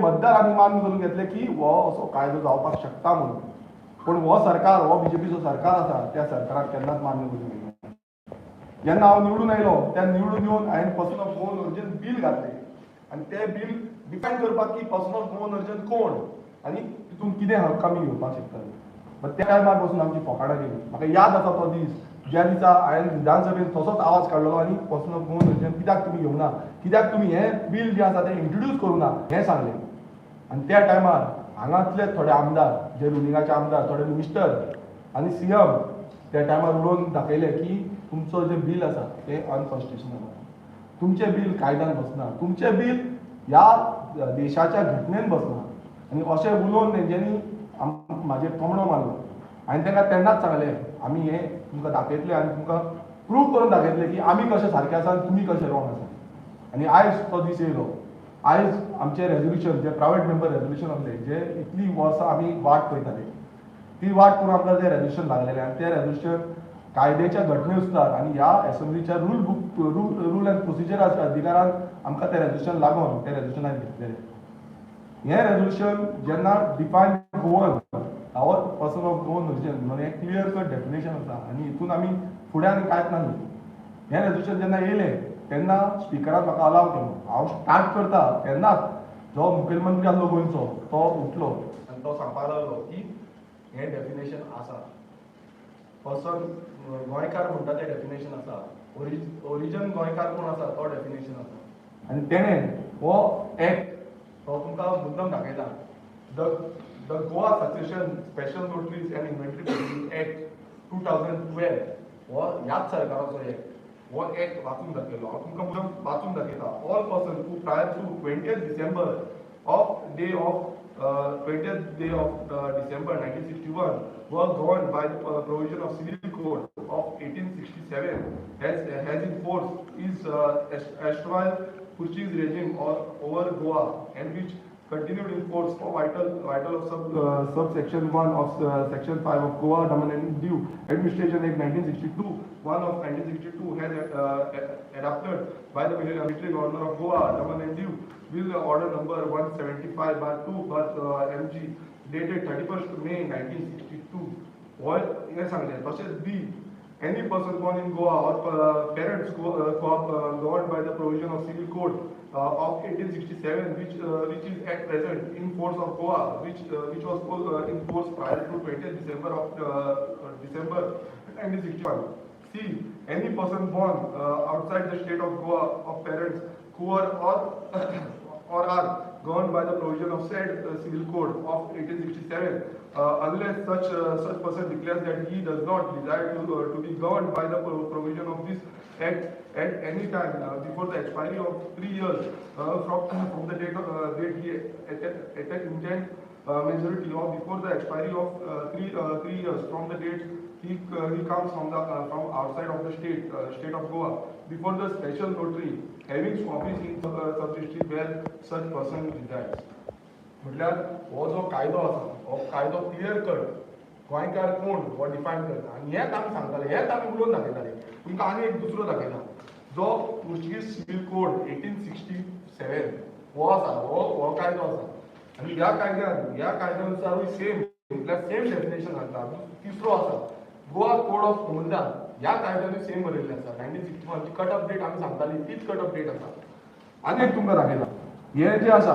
मतदार आम्ही मान्य करून घेतले की हो असो कायदो जावपाक शकता म्हणून. पण हो सरकार, हो बीजेपीचो सरकार आसा, त्या सरकाराक केन्नाच मान्य करून घेतले. जेन्ना हांव निवडून आयलो त्या निवडून येवन हांवें person of Goan origin bill घातलें आनी तें बील डिफायन करपाक की पर्सन ऑफ गोवन ओरिजीन कोण आनी तितून कितें हक्क आमी घेवपाक शकताले. बट त्या टायमार पासून आमची फकाणां गेली. म्हाका याद आसा तो दीस ज्या दिसा हांवें विधानसभेत तसोच आवाज काडलो आनी पर्सन ऑफ गोवन ओरिजीन कित्याक तुमी घेवना, कित्याक तुमी हें बील जें आसा तें इंट्रोड्यूस करूना हें सांगलें. आनी त्या टायमार हांगातले थोडे आमदार, जे रुलिंगाचे आमदार, थोडे मिनिस्टर आनी सीएम त्या टायमार उलोवन दाखयलें की तुमचो जें बील आसा तें अनकॉन्स्टिट्युशनल आसा, तुमचें बील कायद्यान बसना, तुमचें बील ह्या देशाच्या घटनेन बसना. आनी अशें उलोवन तेंच्यांनी म्हाजेर तोमणो मारलो. हांवें तांकां तेन्नाच सांगलें आमी हें तुमकां दाखयतले आनी तुमकां प्रूव करून दाखयतले की आमी कशे सारके आसा आनी तुमी कशे रॉंग आसा. आनी आयज तो दीस येयलो. आयज आमचे रेजोल्युशन, जे प्रायवेट मेंबर रेजोल्युशन आसले, जे इतली वर्सां आमी वाट पळयताले, ती वाट करून आमकां तें रेजोल्युशन लागलेलें. आनी तें रेजोल्युशन कायद्याच्या घटनेनुसार आनी ह्या एसेंब्लीच्या रूल एंड प्रोसिजर अधिकारान आमकां तें रेजोल्युशन लागून तें रेजोल्युशन हांवें घेतलेलें. हें रेजोल्युशन जेन्ना define Goan, our person of Goan origin म्हणून एक क्लियर कट डेफिनेशन आसा आनी हितून आमी फुडें आनी कांयच नासलें. हें रेजोल्युशन जेन्ना येयलें तेन्ना स्पिकरान म्हाका अलाव केलो. हांव स्टार्ट करता तेन्नाच जो मुखेलमंत्री आसलो गोंयचो तो उठलो आनी तो सांगपाक लागलो की हें डेफिनेशन आसा, पर्सन गोंयकार म्हणटा तें डेफिनेशन आसा, ओरिजीन गोंयकार कोण आसा तो डेफिनेशन आसा. आनी तेणें हो एक्ट तो तुमकां मुद्दम दाखयता. The Goa succession special notaries and inventory procedure act 2012 हो ह्याच सरकाराचो एक्ट. हो एक्ट वाचून दाखयलो. हांव तुमकां मुद्दम वाचून दाखयता. All person who prior to 20th December of 20th day of December 1961 were governed by the provision of Civil Code of 1867 has in force is erstwhile Portuguese regime over Goa, and which continued in force for vital of subsection 1 of section 5 of Goa Daman and Diu Administration Act 1962, 1 of 1962 has adopted by the military governor of Goa Daman and Diu with order number 175/2 MG dated 31st May 1962. While हे सांगले तसेच बी any person born in Goa or parents governed by the provision of Civil Code of 1867, which is at present in force of Goa, which was in force prior to 20th December of December 1961. C. Any person born outside the state of Goa of parents who are or are governed by the provision of said Civil Code of 1867, unless such person declares that he does not desire to be governed by the provision of this act at any time before the expiry of 3 years from the date he attached intent majority, or before the expiry of 3 years from the date he comes from outside of the state of Goa before the special notary having office in sub-district where such person resides. म्हटल्यार हो जो कायदो आसा हो कायदो clear cut गोंयकार कोण हो डिफायन करता. आनी हेंच आमी सांगताले, हेंच आमी उलोवन दाखयताले. तुमकां आनी एक दुसरो दाखयता जो पोर्चुगीज सिव्हील कोड 1867 हो आसा, हो कायदो आसा. आनी ह्या कायद्यानुसारूय सेम म्हटल्यार सेम डेफिनेशन घालता. तिसरो आसा गोवा कोड ऑफ संविधान, ह्या कायद्यानूय सेम बरयल्लें आसा. 1961 ची कट ऑफ डेट आमी सांगताली तीच कट ऑफ डेट आसा. आनी एक तुमकां दाखयता, हे जे आसा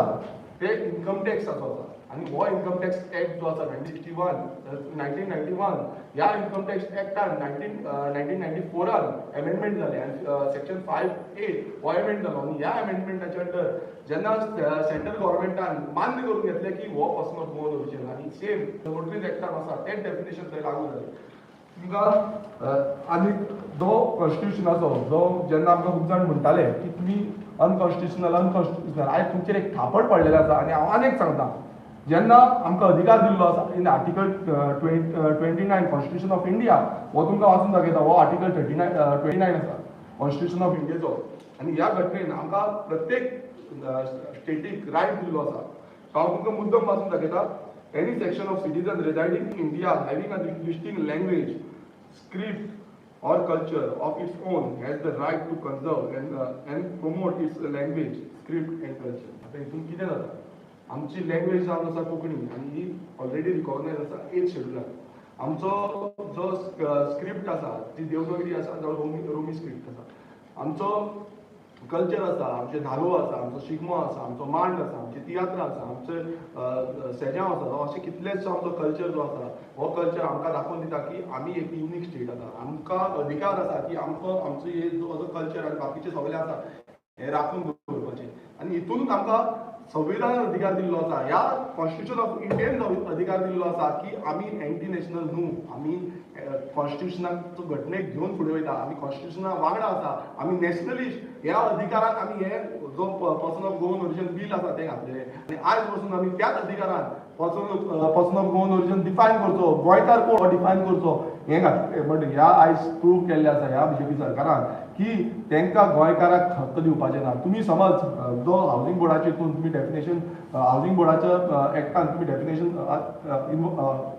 ते इन्कम टॅक्स आसा. आनी हो इन्कम टॅक्स एक्ट जो आसा 1991 ह्या इन्कम टॅक्स एक्टान 1994 एमेंडमेंट जाले आनी सेक्शन 5(8) हो एमेंड जालो. आनी ह्या एमेंडमेंटाच्या अंडर जेन्ना सेंट्रल गव्हर्मेंटान मान्य करून घेतले की हो पर्सन ऑफ गोवन ओरिजीन आनी सेम नोटरीज एक्टान आसा तेच डेफिनेशन थंय लागू जालें. तुमकां आनी जो कॉन्स्टिट्युशनाचो जो जेन्ना आमकां खूब जाण म्हणटाले की तुमी अनकॉन्स्टिट्युशनल, आयज तुमचेर एक थापड पडलेलें आसा. आनी हांव आनीक सांगता, जेन्ना आमकां अधिकार दिल्लो आसा in article 29 constitution of India, हो तुमकां वाचून दाखयता. हो आर्टिकल 29 आसा कॉन्स्टिट्युशन ऑफ इंडियाचो. आनी ह्या घटनेन आमकां प्रत्येक स्टेटीक रायट दिल्लो आसा. हांव तुमकां मुद्दम वाचून दाखयता. Any section of citizen residing in India having a distinct language, script or culture of its own has the right to conserve and promote its language, script and culture. आता इथून कितें जाता आमची लँग्वेज जावन आसा कोंकणी आनी ही ऑलरेडी रिकॉग्नायज आसा 8th शेड्युलार। आमचो जो स्क्रिप्ट आसा ती देवनागरी आसा जावं रोमी स्क्रिप्ट आसा। आमचो कल्चर आसा, आमचे धालो आसा, आमचो शिगमो आसा, आमचो मांड आसा, आमची तियात्र आसा, आमचे सेजांव आसा, अशें कितलेशे आमचो कल्चर जो आसा हो कल्चर आमकां दाखोवन दिता की आमी एक युनीक स्टेट आसा। आमकां अधिकार आसा की आमचो हे जो कल्चर आनी बाकीचे सगळे आसा हे राखून दवरपाचे आनी हितूनच आमकां संविधान अधिकार दिल्लो आसा, ह्या कॉन्स्टिट्यूशन ऑफ इंडियन अधिकार दिल्लो आसा की आमी एंटी नॅशनल न्हू, आमी कॉन्स्टिट्यूशनाचो घटनेक घेवन फुडें वयता, आमी कॉन्स्टिट्यूशना वांगडा आसा, आमी नॅशनलिस्ट। ह्या अधिकारान आमी हे जो person of Goan origin bill आसा तें घातलेलें आनी आयज पासून आमी त्याच अधिकारान person of Goan origin define करचो, गोंयकार कोण डिफायन करचो हें घातलें। बट ह्या आयज प्रूव केल्लें आसा ह्या बीजेपी सरकारान की तांकां गोंयकाराक हक्क दिवपाचें ना। तुमी समज जो हावजींग बोर्डाचे हितून तुमी डेफिनेशन हावजींग बोर्डाच्या एक्टान तुमी डेफिनेशन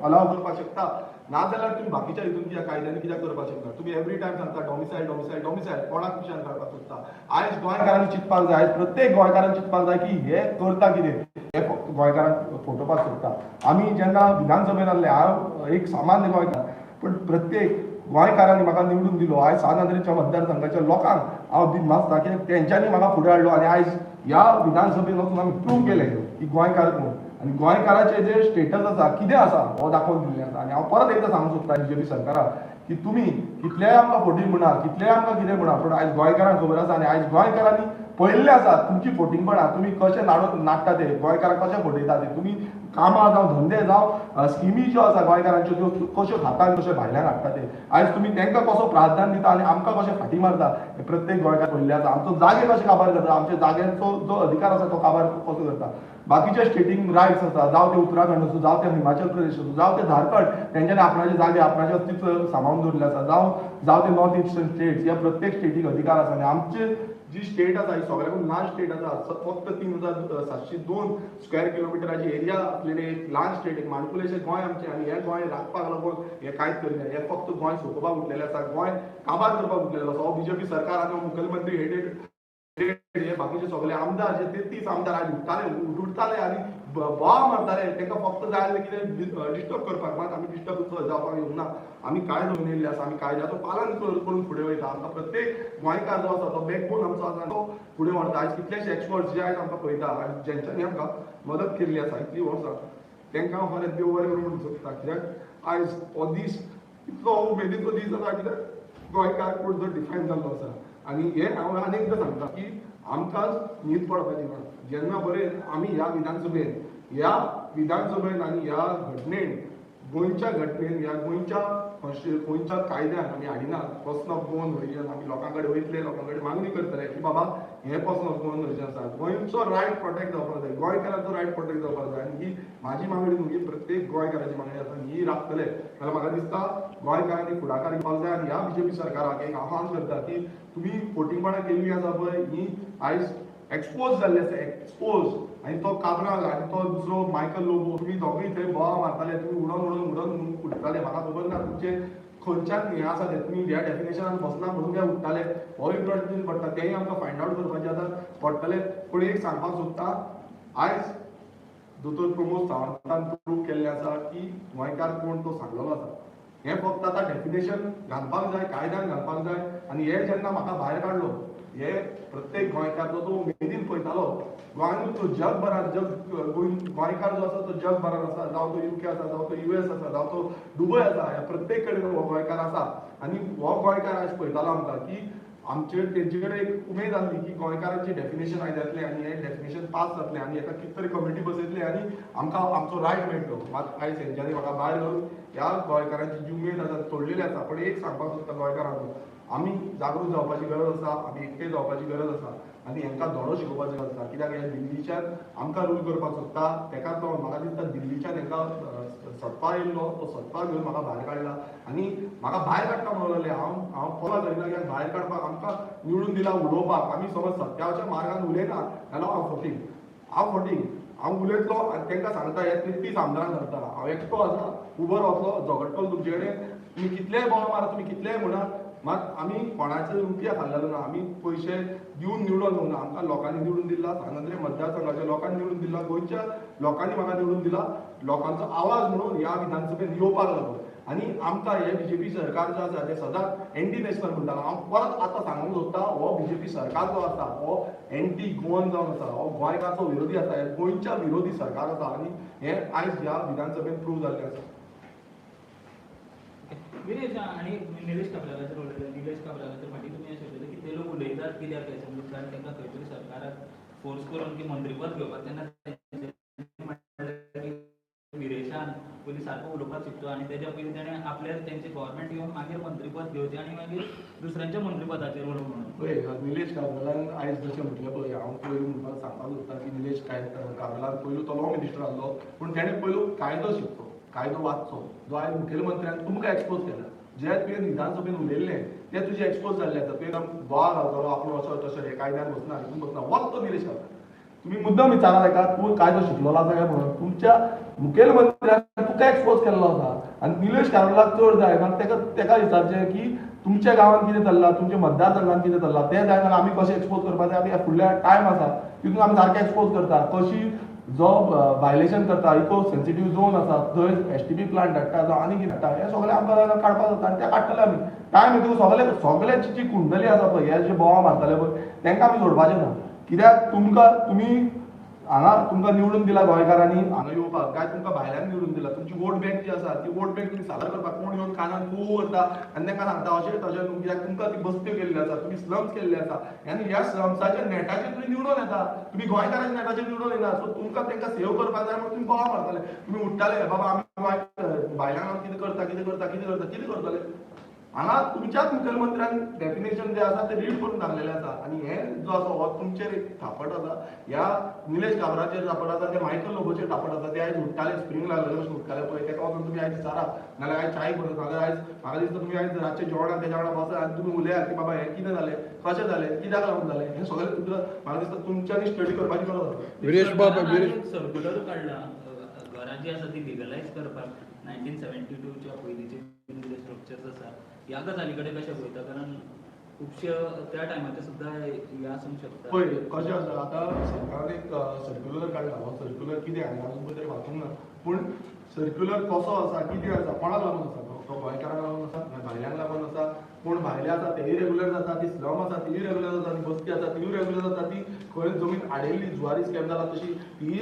अलाव करपाक शकता, नाजाल्यार तुमी बाकीच्या हितून कित्याक कायद्यान कित्याक करपाक शकता। तुमी एवरी टायम सांगता डॉमिसायल डॉमिसायल डॉमिसायल कोणाक पिशान काडपाक सोदता। आयज गोंयकारांनी चिंतपाक जाय, आयज प्रत्येक गोंयकारान चिंतपाक जाय की हे करता कितें, हे गोंयकारांक फटोवपाक सोदता। आमी जेन्ना विधानसभेन आसले, हांव एक सामान्य गोंयकार, पण प्रत्येक गोंयकारांनी म्हाका निवडून दिलो। आयज सावंतवाडीच्या मतदारसंघाच्या लोकांक हांव दिनमासता की तेंच्यांनी म्हाका फुडें हाडलो आनी आयज ह्या विधानसभेन वचून आमी प्रूव केलें की गोंयकार कोण आनी गोंयकाराचे जे स्टेटस आसा कितें आसा हो दाखोवन दिल्लें आसा। आनी हांव परत एकदां सांगूंक सोदता बीजेपी सरकाराक की तुमी कितलेय आमकां फोटींग म्हणा, कितलेय आमकां कितें म्हणा, पूण आयज गोंयकारांक खबर आसा आनी आयज गोंयकारांनी पळयल्लें आसा तुमची फोटींगपणां, तुमी कशें नाडटा ते गोंयकारांक कशें फटयता ते, तुमी कामां जावं धंदे जावं स्किमी ज्यो आसा गोंयकारांच्यो त्यो कश्यो खाता आनी कशें भायल्यान हाडटा ते, आयज तुमी तांकां कसो प्राधान्य दिता आनी आमकां कशें फाटीं मारता हे प्रत्येक गोंयकार पळयल्लें आसा। आमचो जागे कशे काबार करता, आमच्या जाग्यांचो जो अधिकार आसा तो काबार कसो करता। बाकीचे स्टेटींग रायट्स आसा, जावं ते उत्तराखंड आसूं, जावं ते हिमाचल प्रदेश आसूं, जावं ते झारखंड, तेंच्यांनी आपणाचे जागे आपणाचे अस्तित्व सांबाळून दवरलें आसा, जावं ते नॉर्थ इस्टर्न स्टेट्स, ह्या प्रत्येक स्टेटीक अधिकार आसा। आनी आमचे जी स्टेट आसा ही सगळ्यांकून ल्हान स्टेट आसा, फक्त 3702 स्क्वेअर किलोमिटराची एरिया असलेली एक ल्हान स्टेट, एक माणकुलेशें गोंय आमचें। आनी हें गोंय राखपाक लागून हें कांयच करिना, हें फक्त गोंय सोंपोवपाक उठलेलें आसा, गोंय काबार करपाक उठलेलो आसा। हो बीजेपी सरकार आनी मुखेलमंत्री हे बाकीचे सगळे आमदार जे 33 आमदार आयज उठताले आनी बोवाळ मारताले, तांकां फक्त जाय आसलें कितें डिस्टर्ब करपाक, मात आमी डिस्टर्ब जावपाक येवंक ना। आमी कायदो घेवन येयल्ले आसा, आमी कायद्याचो पालन करून फुडें वयता। आमकां प्रत्येक गोंयकार जो आसा तो बॅकबोन आमचो आसा तो फुडें व्हरता। आयज कितलेशे एक्सपर्ट्स जे आयज आमकां पळयता आनी जेंच्यांनी आमकां मदत केल्ली आसा इतलीं वर्सां, तांकां हांव खरेंच देव बरें करूं म्हणून सोदता। कित्याक आयज हो दीस इतलो उमेदीचो दीस आसा, कित्याक गोंयकार कोण जो डिफायन जाल्लो आसा। आनी हे हांव आनी एकदां सांगता की आमकां न्हीद पडपाची ना। जेन्ना परेन आमी ह्या विधानसभेन आनी ह्या घटनेन, गोंयच्या घटनेन, ह्या गोंयच्या कायद्यान आमी हाडिना पर्सन ऑफ गोवन ओरिजिन, आमी लोकां कडेन वयतले, लोकां कडेन मागणी करतले की बाबा हे पर्सन ऑफ गोवन ओरिजिन आसा, गोंयचो रायट प्रोटेक्ट जावपाक जाय, गोंयकारांचो रायट प्रोटेक्ट जावपाक जाय। आनी ही म्हाजी मागणी न्हू, ही प्रत्येक गोंयकाराची मागणी आसा, ही राखतले जाल्यार म्हाका दिसता गोंयकारांनी फुडाकार घेवपाक जाय। आनी ह्या बीजेपी सरकाराक एक आव्हान करता की तुमी फोटींगपणां केल्लीं आसा पळय ही आयज एक्सपोज जाल्ले आसा, एक्सपोज। आनी तो काब्राल आनी तो दुसरो मायकल लोबो, तुमी दोगूय थंय बोवाळ मारताले, तुमी उडोवन उडटाले, म्हाका खबर ना तुमचे खंयच्यान हें आसा तें, तुमी ह्या डेफिनेशनान बसना म्हणून ते उठटाले, हो इंट्रोडक्शन पडटा तेंय आमकां फायंड आवट करपाचें आतां पडटलें। पूण एक सांगपाक सोदता, आयज दोतोर प्रमोद सावंतान प्रूव केल्लें आसा की गोंयकार कोण तो सांगलेलो आसा। हें फक्त आतां डेफिनेशन घालपाक जाय, कायद्यान घालपाक जाय। आनी हे जेन्ना म्हाका भायर काडलो, हे प्रत्येक गोंयकार जो उमेदीन पळयतालो गोंयांतूच तो जगभरात गोंयकार जो आसा तो जगभरात आसा, जावं तो UK आसा, जावं तो US आसा, जावं तो दुबय आसा, ह्या प्रत्येक कडेन हो गोंयकार आसा। आनी हो गोंयकार आयज पळयतालो आमकां की तेंचे कडेन एक उमेद आसली की गोंयकारांची डेफिनेशन आयज येतलें आनी हें डेफिनेशन पास जातलें आनी हेका कितें तरी कमिटी बसयतली आनी आमकां आमचो रायट मेळटलो। मात आयज हेंच्यांनी म्हाका भायर घालून ह्या गोंयकारांची जी उमेद आसा तोडलेली आसा। पण एक सांगपाक सोदता गोंयकारांक, आमी जागृत जावपाची गरज आसा, आमी एकठांय जावपाची गरज आसा आनी हांकां धडो शिकोवपाची गरज आसा। कित्याक हे दिल्लीच्यान आमकां रूल करपाक सोदता, ताकाच लागून म्हाका दिसता दिल्लीच्यान हांकां सत्ता येयल्लो, तो सत्ता घेवन म्हाका भायर काडला आनी म्हाका भायर काडटा म्हणून लागले। हांव पळोवपाक जायना की भायर काडपाक आमकां निवडून दिला उडोवपाक। आमी समज सत्याच्या मार्गान उलयना जाल्यार हांव फोटींग हांव उलयतलो आनी तांकां सांगता हे 33 आमदारांक सांगता हांव एकटो आसा, उबर वतलो, झगडटलो तुमचे कडेन, तुमी कितलेय बोवाळ मारा, तुमी कितलेय म्हणा, मात आम्ही कोणाचे रुपया खाल्लेलो ना, आम्ही पैसे दिवन निवडून येवना. आमकां लोकांनी निवडून दिला, सांगंद्रे मतदारसंघाच्या लोकांनी निवडून दिला, गोंयच्या लोकांनी म्हाका निवडून दिला, लोकांचो आवाज म्हणून ह्या विधानसभेत येवपाक लागलो. आणि आमकां हे बीजेपी सरकार जो आसा ते सदांच एंटी नॅशनल म्हणटालो. हांव परत आतां सांगूंक सोदता, हो बीजेपी सरकार जो आसा हो एंटी गोवन जावन आसा, हो गोंयकारचो विरोधी आसा, हे गोंयच्या विरोधी सरकार आसा. आणि हे आयज ह्या विधानसभेत प्रूव्ह जाल्लें आसा. गिरीश आणि निलेश काब्रालाचेर उलयले. निलेश काब्रालाचेर फाटीं तुमी अशें उलयलें की ते लोक उलयतात कित्याक असेंब्लींत, कारण तांकां खंय तरी सरकाराक फोर्स करून की मंत्रीपद घेवपाक, तेन्ना गिरेशान पयलीं सारको उलोवपाक शिकतो आनी तेज्या पयलीं तेणें आपल्या तेंचे गोवोरमेंट येवन मागीर मंत्रीपद घेवचें आनी मागीर दुसऱ्यांच्या मंत्रीपदाचेर उलोवंक म्हणून. पळय, निलेश काब्रालान आयज जशें म्हटलें पळय, हांव पयलीं म्हणपाक सांगपाक सोदतां की निलेश काब्रालान पयलू तो लॉ मिनिस्टर आसलो, पूण ताणें पयलू कायदो शिकलो, कायदो वाचचो, जो आयज मुखेलमंत्र्यान तुमकां एक्सपोज केला. जे तुवें विधानसभेन उलयल्लें तें तुजें एक्सपोज जाल्लें आसा. तुवें गोवा घालतलो आपूण असो तशें हे कायद्यान बसना, हितून बसना, वच तो निलेश काब्राल. तुम्ही मुद्दम विचारा ताका तूं कायदो शिकलेलो आसा काय म्हणून. तुमच्या मुखेलमंत्र्यान तुका एक्सपोज केल्लो आसा आनी निलेश काब्रालाक चड जाय कारण तेका विचारचें की तुमच्या गांवांत कितें चल्लां, तुमच्या मतदारसंघात कितें चल्लां, तें जाय जाल्यार आमी कशें एक्सपोज करपाचें. आमी फुडल्या टायम आसा तितून आमी सारकें एक्सपोज करता. कशी जो वायलेशन करता, इको सेन्सिटीव झोन आसा थंय एसटीपी प्लांट धाडटा, जो आनी कितें धाडटा, हें सगळें आमकां काडपाक जाता आनी तें काडटले आमी. टायम येतकूच सगळ्यांची जी कुंडली आसा पळय, हे जे बोवाळ मारतले पळय, तांकां आमी सोडपाचें ना. कित्याक तुमी हांगा तुमकां निवडून दिला गोंयकारांनी हांगा येवपाक, काय तुमकां भायल्यान निवडून दिला. तुमची वोट बँक जी आसा ती वोट बँक तुमी सादर करपाक कोण येवन कानान खूब करता आनी तांकां सांगता अशें तशें न्हू, कित्याक तुमकां ती बस्त्यो केल्ल्यो आसा, तुमी स्लम्स केल्ले आसा आनी ह्या स्लम्साच्या नेटाचेर तुमी निवडून येता. तुमी गोंयकारांच्या नेटाचेर निवडून येना. सो तुमकां तांकां सेव करपाक जाय म्हणून तुमी बोवाळ मारतले. तुमी उठ्ठाले बाबा आमी भायल्यान कितें करतले. हांगा तुमच्याच मुखेलमंत्र्यान डेफिनेशन जे आसा ते रीड करून सांगलेलें आसा. आनी हे जो आसा हो तुमचेर एक थापट आसा, ह्या निलेश काब्राचेर थापट आसा, ते मायकल लोबोचेर थापट आसा. ते आयज उठ्ठाले, स्प्रिंग लागलेले अशें उठ्ठाले पळय, ताका वचून तुमी आयज विचारा, नाल्यार आयज चाय बसत, नाल्यार आयज म्हाका दिसता तुमी आयज रातचे जेवणाक तेच्या वांगडा बसा आनी तुमी उलयात की बाबा हें कितें जालें, कशें जालें, कित्याक लागून जालें, हें सगळें तुमकां म्हाका दिसता तुमच्यांनी स्टडी करपाची गरज आसा. सर्क्युलर काडला घरां जी आसा ती लिगलायज करपाक 1972च्या पयलींचे स्ट्रक्चर्स आसा. ह्या गजाली कडेन कशें पळयता, कारण खुबशे त्या टायमाचे सुद्दां हे आसूंक शकता. पळय कशें आसा, आतां सरकारान एक सर्क्युलर काडला. हो सर्क्युलर कितें हांवें अजून तरी वाचूंक ना, पूण सर्क्युलर कसो आसा, कितें आसा, कोणाक लागून आसा तो गोंयकारांक लागून आसा, भायल्यांक लागून आसा. कोण भायले आसा तेय रेग्युलर जाता, ती स्लम आसा तीय रेग्युलर जाता, ती बस्ती आसा तीय रेग्युलर जाता, ती खंय जमीन आडेल्ली जुवारी स्कॅम जाला तशी तीय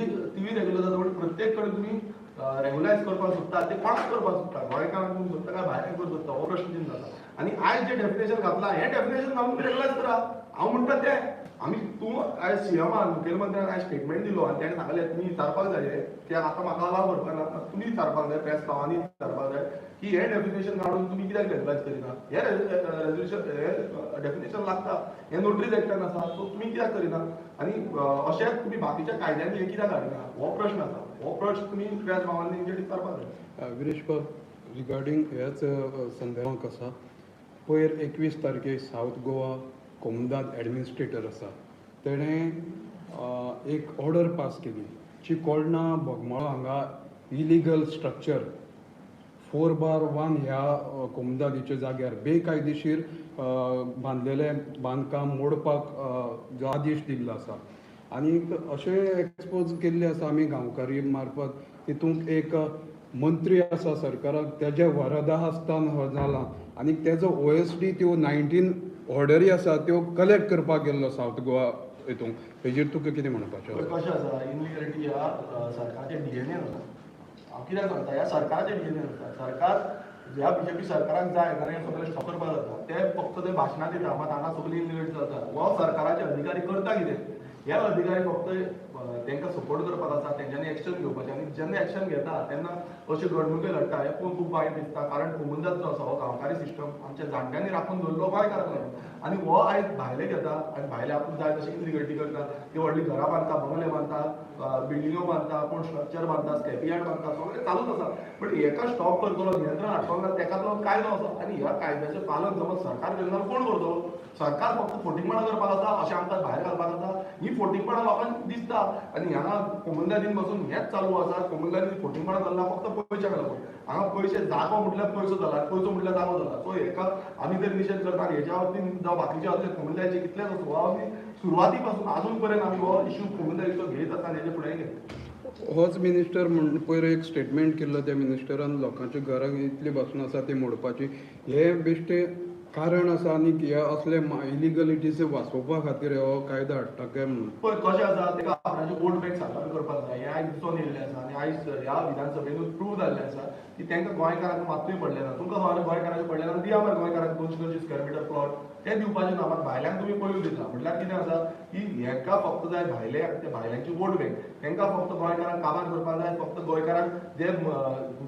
रेग्युलर जाता. पूण प्रत्येक कडेन तुमी रेग्युलायज करपाक सोदता, ते कोणाक करपाक सोदता, गोंयकारांक करूंक सोदता काय भायल्यांक करूंक सोदता, हो प्रश्न चिन्न जाता. आनी आयज जे डेफिनेशन घातला हें डेफिनेशन घालून रेग्युलायज करा. हांव म्हणटा तें आमी तूं आयज सीएमान मुखेलमंत्र्यान आयज स्टेटमेंट दिलो आनी ताणें सांगलें तुमी विचारपाक जाय, कित्याक आतां म्हाका अलाव करपाक ना, तुमी विचारपाक जाय, प्रेस पावांनी विचारपाक जाय की हें डेफिनेशन काडून तुमी कित्याक रेग्युलायज करिना. हें रेजोल्युशन हें डेफिनेशन लागता, हें नोटरीज एक्टान आसा, सो तुमी कित्याक करिना. आनी अशेंच तुमी बाकीच्या कायद्यांनी हें कित्याक हाडिना, हो प्रश्न आसा. हो प्रश्न तुमी प्रेस पावांनी तेंचेर विचारपाक जाय. गिरीश बाब, रिगार्डींग ह्याच संदर्भांत आसा, पयर 21 तारखेक सावथ गोवा कोमुदाद एडमिनिस्ट्रेटर आसा तेणें एक ऑर्डर पास केली चिकोळणा बोगमाळो हांगा इलिगल स्ट्रक्चर 4/1 ह्या कोमुदादीच्या जाग्यार बेकायदेशीर बांदलेले बांदकाम मोडपाक जो आदेश दिल्लो आसा. आनी अशें एक्सपोज केल्ले आसा आमी गांवकारी मार्फत, तितूंत एक मंत्री आसा सरकाराक तेज्या वरदा आसतना हो जाला आनी तेजो OSD त्यो 19 ऑर्डरी आसा त्यो कलेक्ट करपाक गेल्लो सावथ गोवा हितूंक. हेजेर तुका कितें म्हणपाचें? कशें आसा, इनलिगलिटी ह्या सरकाराच्या डीएनएन आसा. हांव कित्याक सांगता, ह्या सरकाराच्या डीएनएन आसा. सरकार ह्या बीजेपी सरकाराक जाय जाल्यार हें सगळें स्टॉप करपाक जाता. ते फक्त ते भाशणां दिता, मात हांगा सगळी इनलिगलिटी जाता. हो सरकाराचे अधिकारी करता कितें? हे अधिकारी फक्त तांकां सपोर्ट करपाक आसा, तेंच्यांनी एक्शन घेवपाचें. आनी जेन्ना एक्शन घेता तेन्ना अश्यो घडणुको घडटा, हें पळोवन खूब वायट दिसता. कारण कोमुदाद जो आसा हो गांवकारी सिस्टम आमच्या जाणट्यांनी राखून दवरलो गोंयकारांक लागून. आनी हो आयज भायले घेता आनी भायले आपूण जाय तशी इनलिगलिटी करता. ती व्हडली घरां बांदता, बंगले बांदता, बिल्डिंगो बांदता, कोण स्ट्रक्चर बांदता, स्कॅप यार्ड बांदता, सगळें चालूच आसा. पण हेका स्टॉप करतलो, नियंत्रण हाडटलो ना, तेका लागून कायदो आसा. आनी ह्या कायद्याचें पालन समज सरकार केलें जाल्यार कोण करतलो? सरकार फक्त फोटिंगपणां करपाक आसा, अशें आमकां भायर घालपाक आसा, ही फोटिंगपणां लोकांक दिसता आनी हांगा कोमुलदादीन पासून हेच चालू आसा. कोमुलदादीन फोटिंगपणां जाल्ला फक्त पयशाक लागून. हांगा पयशे जागो म्हटल्यार पयसो जाला, पयसो म्हटल्यार जागो जाला. सो हेका आमी जर निशेध करता हेच्या बाबतींत जावं बाकीच्या बाबतींत कोमुलदादीचे कितलेच असो हो आमी सुरवाती पासून आजून पर्यंत आमी हो इश्यू कोमुलदादीचो घेत आसा आनी हेचे फुडेंय घेतलो. होच मिनिस्टर पयर एक स्टेटमेंट केल्लो त्या मिनिस्टरान लोकांच्या घरांक इतली बसून आसा ती मोडपाची. हे बेश्टे कारण आसा आनी हे असले इलिगलिटीज वाचोवपा खातीर हो कायदो हाडटा काय म्हणून. पळय कशें आसा तेका आपणाचे वोट बँक साकार करपाक जाय. हे आयज दिसून येयल्लें आसा आनी आयज ह्या विधानसभेनूच प्रूव जाल्लें आसा की तांकां गोंयकारांक मात्तूय पडलें ना. तुमकां गोंयकारांक पडलें ना दिया मरे गोंयकारांक 200 स्क्वेअर मिटर प्लॉट ते दिवपाचे ना. मात भायल्यांक तुमी पळून दिता म्हटल्यार कितें आसा की हेका फक्त जाय भायले ते भायल्यांची वोट बँक. तांकां फक्त गोंयकारांक काबार करपाक जाय. फक्त गोंयकारांक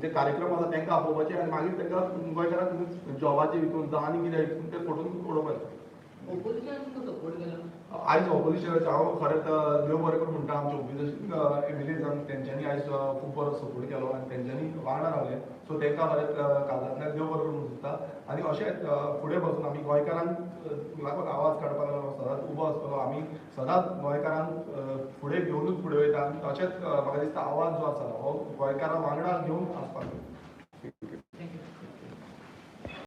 जे कार्यक्रम आसा तांकां आपोवपाचे आनी मागीर तांकां गोंयकारांक जॉबाचे हितून जावं आनी कितें हितून ते फोडून उडोवपाचे. आयज ऑपोजिशनाचे हांव खरेंच देव बरें करूं म्हणटा आमच्या ऑपोजिशन विलेजान तेंच्यांनी आयज खूब बरो सपोर्ट केलो आनी तेंच्यांनी वांगडा रावले. सो तांकां खरेंच काळजांतल्यान देव बरें करूं दिसता आनी अशेंच फुडें वचून आमी गोंयकारांक लागून आवाज काडपाक सदांच उबो आसतलो. आमी सदांच गोंयकारांक फुडें घेवनूच फुडें वयता आनी तशेंच म्हाका दिसता आवाज जो आसा हो गोंयकारां वांगडा घेवन आसपाक जाय.